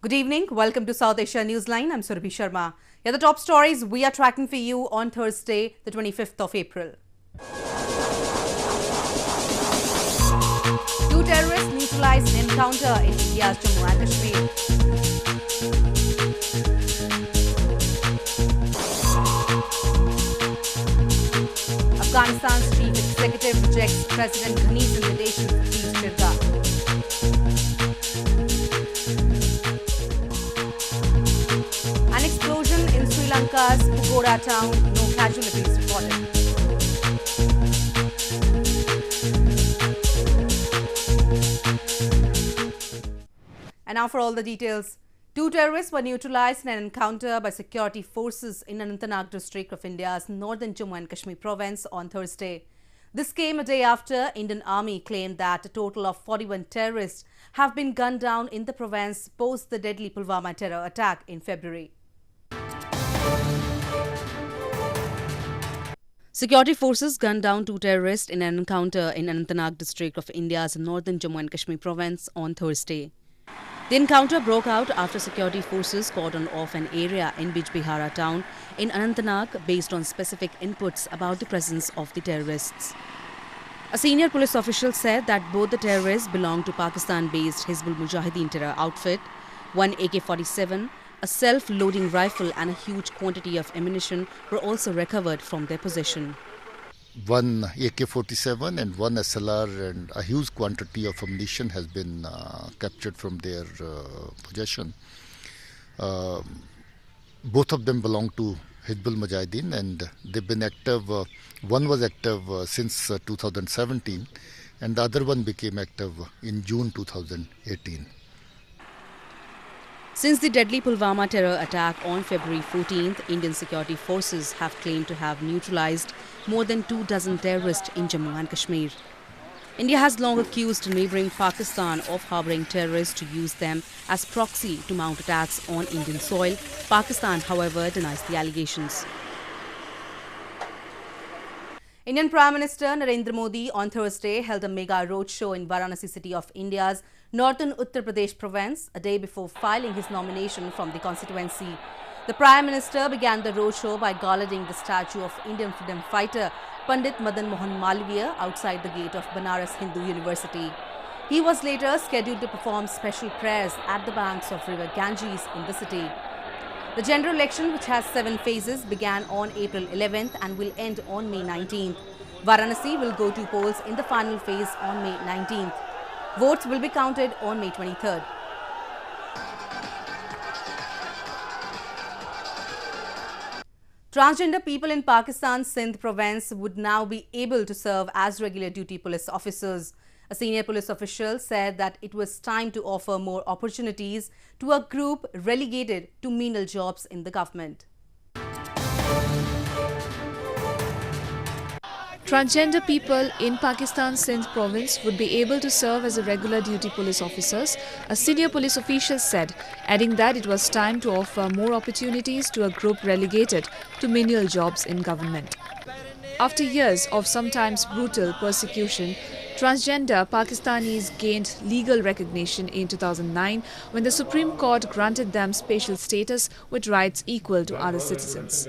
Good evening. Welcome to South Asia Newsline. I'm Surabhi Sharma. Here are the top stories we are tracking for you on Thursday, the 25th of April. Two terrorists neutralized in encounter in India's Jammu and Kashmir. Afghanistan's Chief Executive rejects President Ghani's invitation for Peace Jirga. An explosion in Sri Lanka's Pugoda town, no casualties reported. And now for all the details. Two terrorists were neutralized in an encounter by security forces in Anantnag district of India's northern Jammu and Kashmir province on Thursday. This came a day after Indian Army claimed that a total of 41 terrorists have been gunned down in the province post the deadly Pulwama terror attack in February. Security forces gunned down two terrorists in an encounter in Anantnag district of India's northern Jammu and Kashmir province on Thursday. The encounter broke out after security forces cordoned off an area in Bijbihara town in Anantnag based on specific inputs about the presence of the terrorists. A senior police official said that both the terrorists belonged to Pakistan-based Hizbul Mujahideen terror outfit. One AK-47, a self-loading rifle and a huge quantity of ammunition were also recovered from their possession. One AK-47 and one SLR and a huge quantity of ammunition has been captured from their possession. Both of them belong to Hizbul Mujahideen and they've been active. One was active since 2017 and the other one became active in June 2018. Since the deadly Pulwama terror attack on February 14th, Indian security forces have claimed to have neutralized more than 24 terrorists in Jammu and Kashmir. India has long accused neighbouring Pakistan of harbouring terrorists to use them as proxy to mount attacks on Indian soil. Pakistan, however, denies the allegations. Indian Prime Minister Narendra Modi on Thursday held a mega roadshow in Varanasi city of India's northern Uttar Pradesh province, a day before filing his nomination from the constituency. The Prime Minister began the roadshow by garlanding the statue of Indian freedom fighter Pandit Madan Mohan Malviya outside the gate of Banaras Hindu University. He was later scheduled to perform special prayers at the banks of river Ganges in the city. The general election, which has 7 phases, began on April 11th and will end on May 19th. Varanasi will go to polls in the final phase on May 19th. Votes will be counted on May 23rd. Transgender people in Pakistan's Sindh province would now be able to serve as regular duty police officers. A senior police official said that it was time to offer more opportunities to a group relegated to menial jobs in the government. Transgender people in Pakistan's Sindh province would be able to serve as regular duty police officers, a senior police official said, adding that it was time to offer more opportunities to a group relegated to menial jobs in government. After years of sometimes brutal persecution, transgender Pakistanis gained legal recognition in 2009 when the Supreme Court granted them special status with rights equal to other citizens.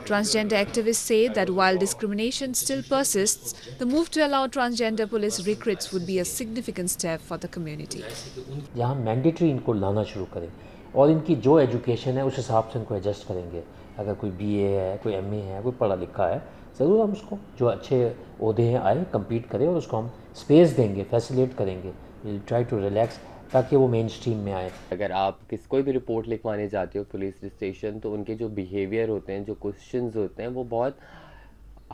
Transgender activists say that while discrimination still persists, the move to allow transgender police recruits would be a significant step for the community. यहाँ mandatory इनको लाना शुरू करें और इनकी जो education है उस हिसाब से इनको एडजस्ट करेंगे. अगर कोई BA है, कोई MA है, कोई पढ़ा लिखा है, ज़रूर हम उसको जो अच्छे ओहदे हैं आए कम्पीट करें और उसको हम स्पेस देंगे, फैसिलिटेट करेंगे. विल ट्राई टू रिलैक्स ताकि वो मेन स्ट्रीम में आए. अगर आप कोई भी रिपोर्ट लिखवाने जाते हो पुलिस स्टेशन तो उनके जो बिहेवियर होते हैं, जो क्वेश्चंस होते हैं वो बहुत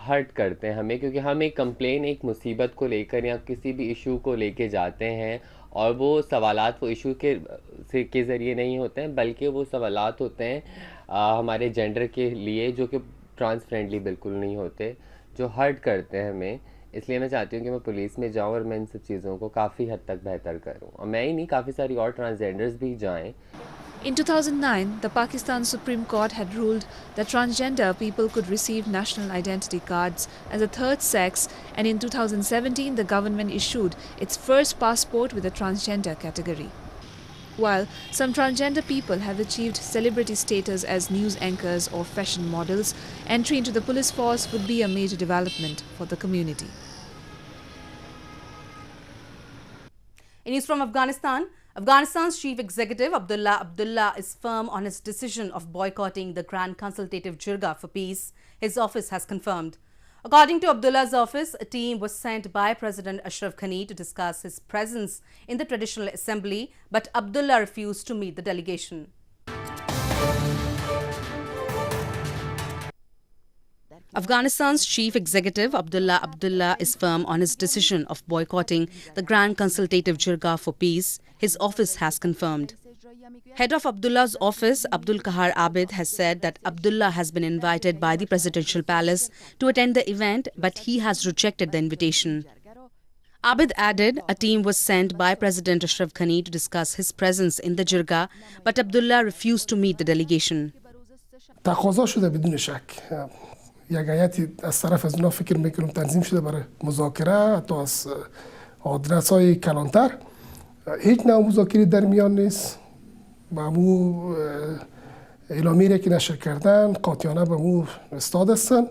हर्ट करते हैं हमें, क्योंकि हम एक कंप्लेन एक मुसीबत को लेकर या किसी भी इशू को लेके जाते हैं और वो सवालात वो इशू के ज़रिए नहीं होते हैं, बल्कि वो सवालात होते हैं हमारे जेंडर के लिए जो कि ट्रांस फ्रेंडली बिल्कुल नहीं होते, जो हर्ट करते हैं हमें. इसलिए मैं चाहती हूँ कि मैं पुलिस में जाऊँ और मैं इन सब चीज़ों को काफ़ी हद तक बेहतर करूँ, और मैं ही नहीं, काफ़ी सारी और ट्रांसजेंडर्स भी जाएँ. In 2009, the Pakistan Supreme Court had ruled that transgender people could receive national identity cards as a third sex, and in 2017 the government issued its first passport with a transgender category. while some transgender people have achieved celebrity status as news anchors or fashion models, entry into the police force would be a major development for the community. In news from Afghanistan, Afghanistan's Chief Executive Abdullah is firm on his decision of boycotting the Grand Consultative Jirga for Peace, his office has confirmed. According to Abdullah's office, a team was sent by President Ashraf Ghani to discuss his presence in the traditional assembly, but Abdullah refused to meet the delegation. Afghanistan's Chief Executive Abdullah is firm on his decision of boycotting the Grand Consultative Jirga for Peace, his office has confirmed. Head of Abdullah's office, Abdul Kahar Abid, has said that Abdullah has been invited by the presidential palace to attend the event, but he has rejected the invitation. Abid added, a team was sent by President Ashraf Ghani to discuss his presence in the Jirga, but Abdullah refused to meet the delegation. تقاضا شده بدون شک یک هیئتی از طرف از اونا فکر میکنم تنظیم شده برای مذاکره حتی از آدرس‌های کلانتر هیچ نوع مذاکره در میان نیست با مو اعلامیه که نشر کردن قاطعانه به مو استاد هستن.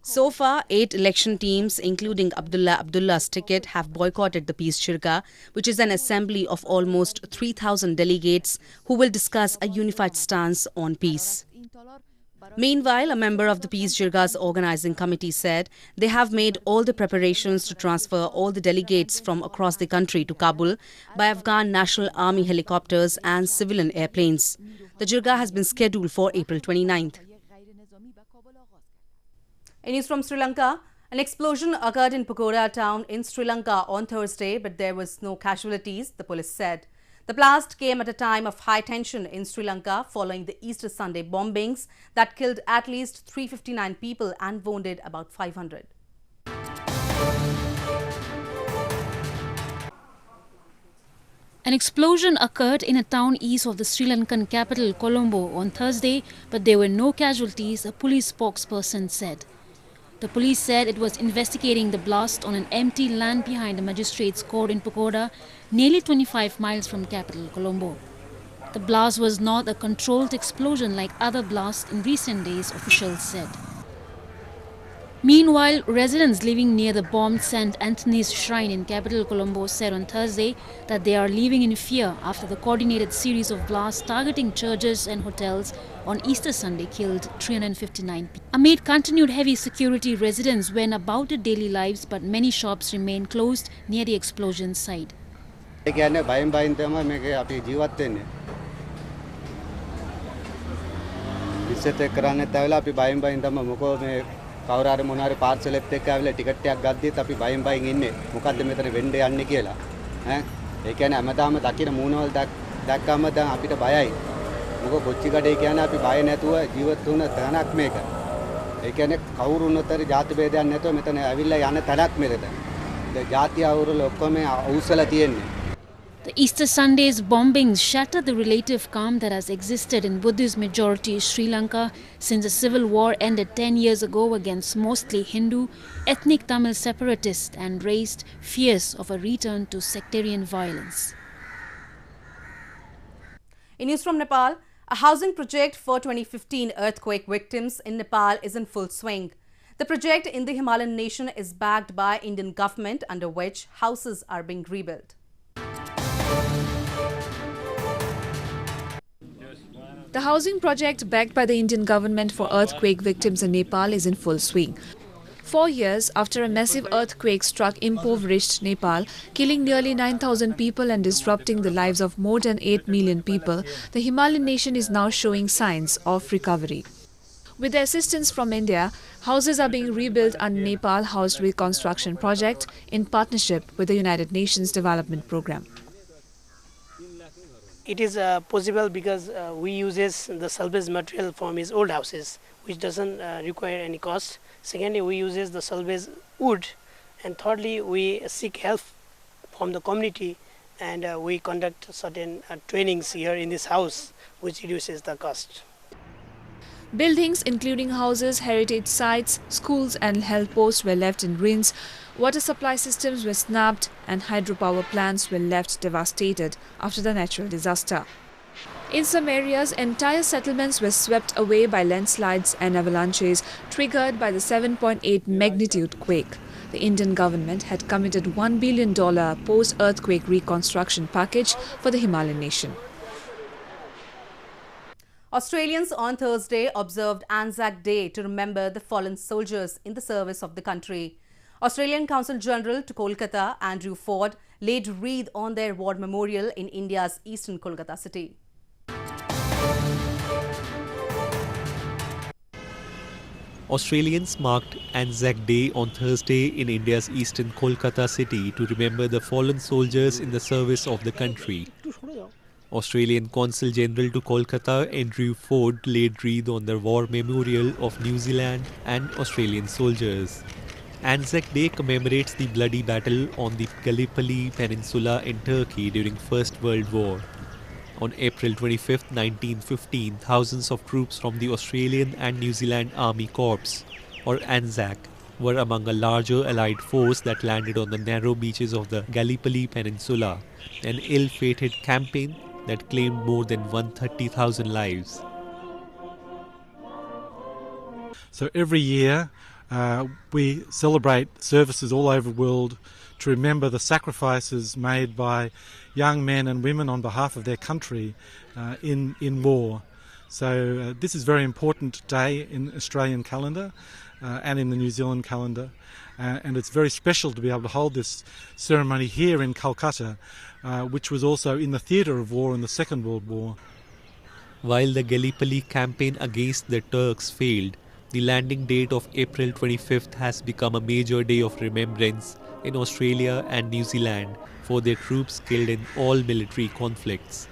So far, 8 election teams, including Abdullah's ticket, have boycotted the Peace Jirga, which is an assembly of almost 3,000 delegates who will discuss a unified stance on peace. Meanwhile, a member of the Peace Jirga's organizing committee said they have made all the preparations to transfer all the delegates from across the country to Kabul by Afghan National Army helicopters and civilian airplanes. The Jirga has been scheduled for April 29th. In news from Sri Lanka, an explosion occurred in Pugoda town in Sri Lanka on Thursday, but there was no casualties, the police said. The blast came at a time of high tension in Sri Lanka following the Easter Sunday bombings that killed at least 359 people and wounded about 500. An explosion occurred in a town east of the Sri Lankan capital, Colombo, on Thursday, but there were no casualties, a police spokesperson said. The police said it was investigating the blast on an empty land behind a magistrate's court in Pugoda, nearly 25 miles from capital Colombo. The blast was not a controlled explosion like other blasts in recent days, officials said. Meanwhile, residents living near the bombed St. Anthony's Shrine in capital Colombo said on Thursday that they are living in fear after the coordinated series of blasts targeting churches and hotels on Easter Sunday killed 359 people. Amid continued heavy security, residents went about their daily lives, but many shops remain closed near the explosion site. කවුරු මොනාරි පාර්සලෙත් එක්ක ආවිලා ticket එකක් ගද්දිත් අපි බයෙන් ඉන්නේ මොකද්ද මෙතන වෙන්න යන්නේ කියලා ඈ ඒ කියන්නේ හැමදාම දකින මූණවල දැක්කම දැන් අපිට බයයි මොකද කොච්චි කඩේ කියන්නේ අපි බය නැතුව ජීවත් වුණ තැනක් මේක ඒ කියන්නේ කවුරු උනතර ಜಾති ભેදයක් නැතුව මෙතන ඇවිල්ලා යන තැනක් මේක දැන් ಜಾති අවුරුල ඔක්කොම අවුස්සලා තියෙන්නේ. The Easter Sunday's bombings shattered the relative calm that has existed in Buddhist majority Sri Lanka since the civil war ended 10 years ago against mostly Hindu, ethnic Tamil separatists and raised fears of a return to sectarian violence. In news from Nepal, a housing project for 2015 earthquake victims in Nepal is in full swing. The project in the Himalayan nation is backed by Indian government, under which houses are being rebuilt. The housing project backed by the Indian government for earthquake victims in Nepal is in full swing. 4 years after a massive earthquake struck impoverished Nepal, killing nearly 9,000 people and disrupting the lives of more than 8 million people, the Himalayan nation is now showing signs of recovery. With the assistance from India, houses are being rebuilt under Nepal House Reconstruction Project in partnership with the United Nations Development Programme. It is possible because we uses the salvage material from his old houses, which doesn't require any cost. Secondly, we uses the salvage wood, and thirdly, we seek help from the community, and we conduct certain trainings here in this house, which reduces the cost. Buildings including houses, heritage sites, schools and health posts were left in ruins, water supply systems were snapped and hydropower plants were left devastated after the natural disaster. In some areas, entire settlements were swept away by landslides and avalanches triggered by the 7.8 magnitude quake. The Indian government had committed $1 billion post-earthquake reconstruction package for the Himalayan nation. Australians on Thursday observed Anzac Day to remember the fallen soldiers in the service of the country. Australian Consul General to Kolkata, Andrew Ford, laid wreath on their war memorial in India's eastern Kolkata city. Australians marked Anzac Day on Thursday in India's eastern Kolkata city to remember the fallen soldiers in the service of the country. Australian Consul General to Kolkata, Andrew Ford, laid wreath on the war memorial of New Zealand and Australian soldiers. Anzac Day commemorates the bloody battle on the Gallipoli Peninsula in Turkey during First World War. On April 25, 1915, thousands of troops from the Australian and New Zealand Army Corps, or ANZAC, were among a larger Allied force that landed on the narrow beaches of the Gallipoli Peninsula, an ill-fated campaign that claimed more than 130,000 lives. So every year we celebrate services all over the world to remember the sacrifices made by young men and women on behalf of their country in war. So this is a very important day in the Australian calendar and in the New Zealand calendar. And it's very special to be able to hold this ceremony here in Calcutta, which was also in the theatre of war in the Second World War. While the Gallipoli campaign against the Turks failed, the landing date of April 25th has become a major day of remembrance in Australia and New Zealand for their troops killed in all military conflicts.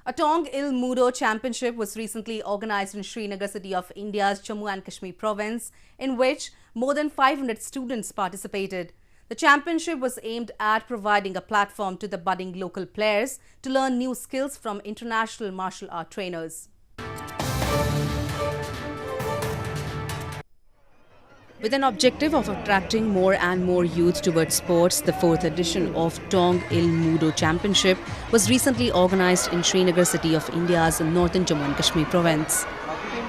A Tong Il Mudo Championship was recently organized in Srinagar city of India's Jammu and Kashmir province, in which more than 500 students participated. The championship was aimed at providing a platform to the budding local players to learn new skills from international martial art trainers. With an objective of attracting more and more youth towards sports, the 4th edition of Tong Il Mudo Championship was recently organized in Srinagar city of India's northern Jammu and Kashmir province.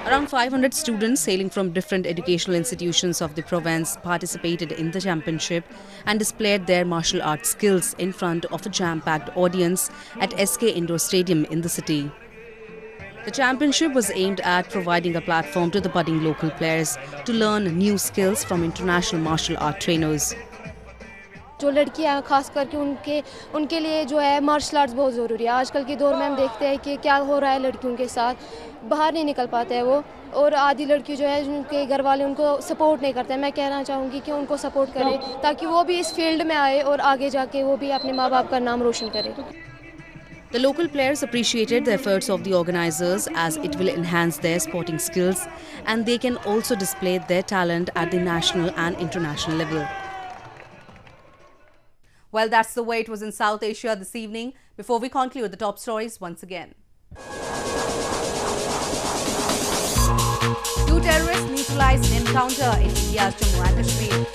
Around 500 students hailing from different educational institutions of the province participated in the championship and displayed their martial arts skills in front of a jam-packed audience at SK Indoor Stadium in the city. The championship was aimed at providing a platform to the budding local players to learn new skills from international martial art trainers. जो लड़कियां खास करके उनके लिए जो है martial arts बहुत ज़रूरी है। आजकल के दौर में हम देखते हैं कि क्या हो रहा है लड़कियों के साथ, बाहर नहीं निकल पाते हैं वो, और आधी लड़की जो है उनके घर वाले उनको सपोर्ट नहीं करते हैं। मैं कहना चाहूँगी कि उनको सपोर्ट करें ताकि वो भी इस फील्ड में आए और आगे जाके वो भी अपने माँ बाप का नाम रोशन करें। The local players appreciated the efforts of the organizers as it will enhance their sporting skills and they can also display their talent at the national and international level. Well, that's the way it was in South Asia this evening. Before we conclude, the top stories once again. 2 terrorists neutralized in encounter in India's Jammu and Kashmir.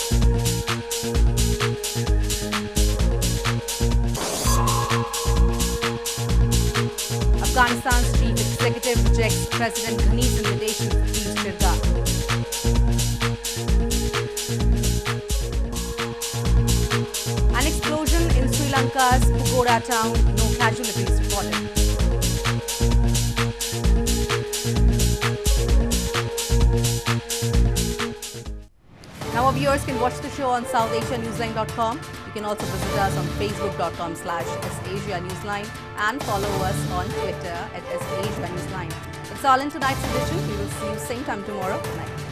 Afghanistan's Chief Executive rejects President Ghani's invitation for Peace Jirga. An explosion in Sri Lanka's Pugoda town, no casualties reported. Now our viewers can watch the show on SouthAsiaNewsline.com. You can also visit us on Facebook.com/SAsia Newsline and follow us on Twitter @SAsia Newsline. That's all in tonight's edition. We will see you same time tomorrow. Good night.